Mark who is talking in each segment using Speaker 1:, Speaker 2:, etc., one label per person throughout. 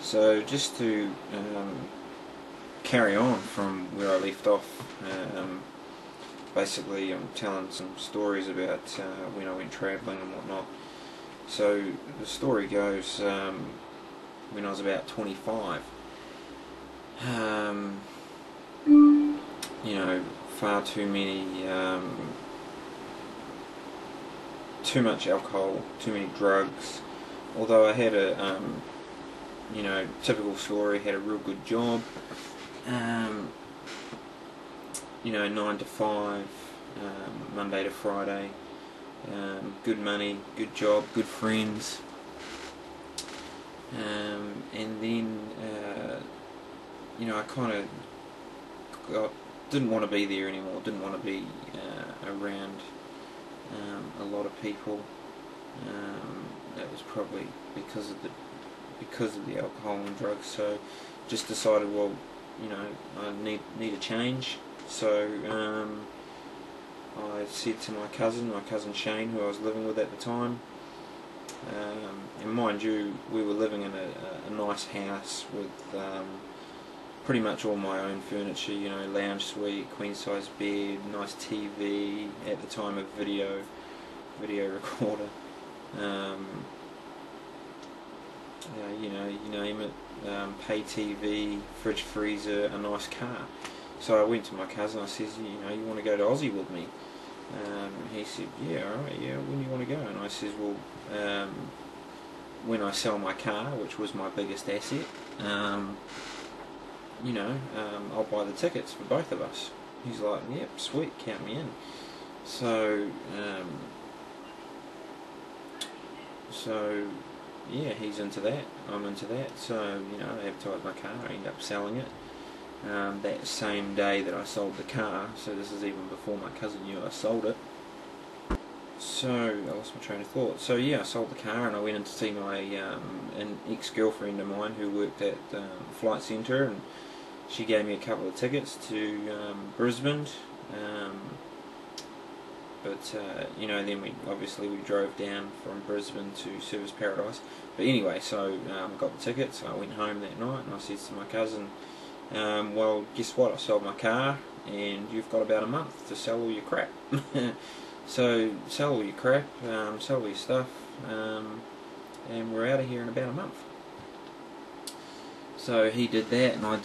Speaker 1: So just to carry on from where I left off, basically I'm telling some stories about when I went travelling and whatnot. So the story goes, when I was about 25, you know, far too many, too much alcohol, too many drugs. Although I had a, you know, typical story, had a real good job, you know, 9 to 5, Monday to Friday, good money, good job, good friends, and then, you know, I kind of didn't want to be there anymore, didn't want to be around a lot of people. That was probably because of the alcohol and drugs. So just decided, well, you know, I need a change. So I said to my cousin Shane, who I was living with at the time, and mind you, we were living in a nice house with pretty much all my own furniture, you know, lounge suite, queen size bed, nice TV, at the time a video recorder, you know, you name it, pay TV, fridge, freezer, a nice car. So I went to my cousin, I says, you know, you want to go to Aussie with me? He said, yeah, alright, yeah, when do you want to go? And I says, well, when I sell my car, which was my biggest asset, you know, I'll buy the tickets for both of us. He's like, yep, sweet, count me in. So, yeah, he's into that, I'm into that. So, you know, I advertised my car, I ended up selling it that same day that I sold the car. So this is even before my cousin knew I sold it. So I lost my train of thought. So yeah, I sold the car and I went in to see my an ex-girlfriend of mine who worked at Flight Centre, and she gave me a couple of tickets to Brisbane. But you know, then we drove down from Brisbane to Service Paradise. But anyway, so I got the tickets. I went home that night and I said to my cousin, well, guess what? I sold my car, and you've got about a month to sell all your crap. So sell all your crap, sell all your stuff, and we're out of here in about a month. So he did that, and I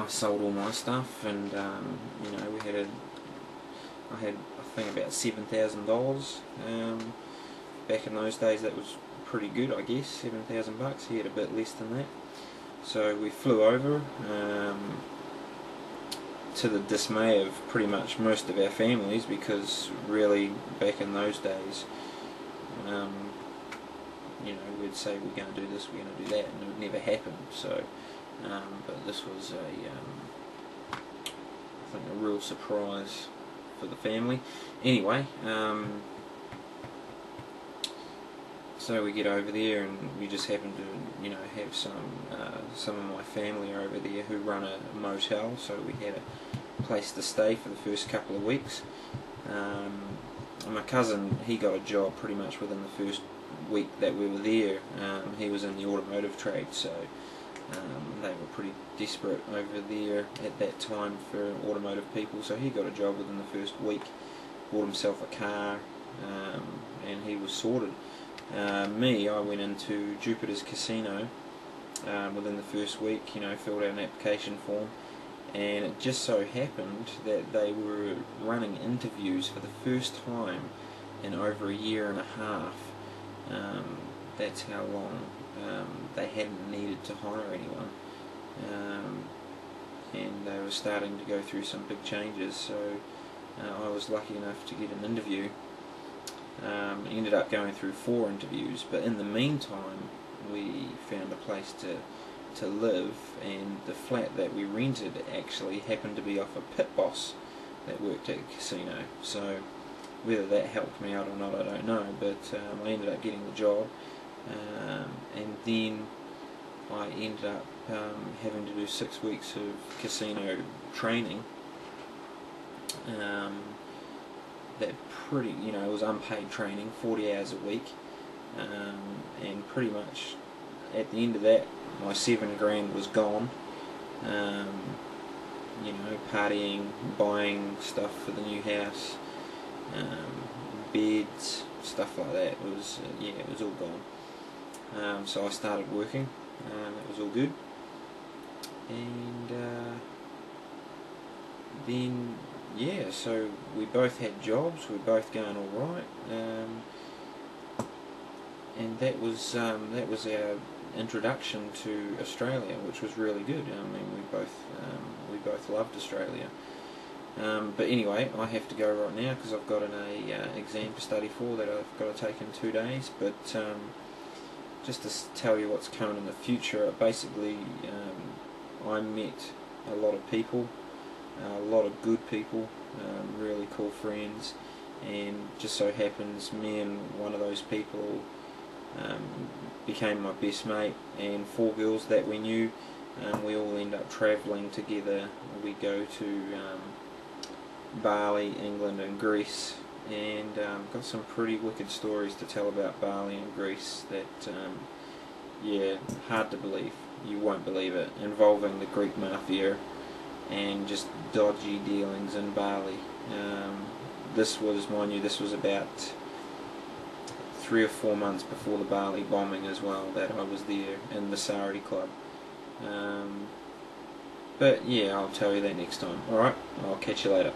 Speaker 1: sold all my stuff, and you know, I had I think about $7,000. Back in those days, that was pretty good, I guess. $7,000. He had a bit less than that. So we flew over, to the dismay of pretty much most of our families, because really back in those days, you know, we'd say we're going to do this, we're going to do that, and it would never happen. So, but this was I think a real surprise for the family. Anyway, so we get over there, and we just happen to, you know, have some of my family over there who run a motel, so we had a place to stay for the first couple of weeks. And my cousin, he got a job pretty much within the first week that we were there. He was in the automotive trade, so they were pretty desperate over there at that time for automotive people, so he got a job within the first week, bought himself a car, and he was sorted. Me, I went into Jupiter's Casino within the first week, you know, filled out an application form, and it just so happened that they were running interviews for the first time in over a year and a half. That's how long they hadn't needed to hire anyone, and they were starting to go through some big changes, so I was lucky enough to get an interview. Ended up going through 4 interviews, but in the meantime we found a place to live, and the flat that we rented actually happened to be off a pit boss that worked at a casino. So whether that helped me out or not, I don't know, but I ended up getting the job, and then I ended up having to do 6 weeks of casino training. That pretty, you know, it was unpaid training, 40 hours a week, and pretty much at the end of that my $7 grand was gone. You know, partying, buying stuff for the new house, beds, stuff like that. It was yeah, it was all gone. So I started working. It was all good, and then yeah, so we both had jobs. We were both going all right, and that was our introduction to Australia, which was really good. I mean, we both loved Australia. But anyway, I have to go right now because I've got an exam to study for that I've got to take in 2 days. But just to tell you what's coming in the future, basically I met a lot of people, a lot of good people, really cool friends, and just so happens me and one of those people became my best mate, and 4 girls that we knew, we all end up travelling together. We go to Bali, England and Greece, and got some pretty wicked stories to tell about Bali and Greece that yeah, hard to believe, you won't believe it, involving the Greek mafia and just dodgy dealings in Bali. This was, mind you, this was about 3 or 4 months before the Bali bombing as well, that I was there in the Sardi Club. But yeah, I'll tell you that next time. Alright, I'll catch you later.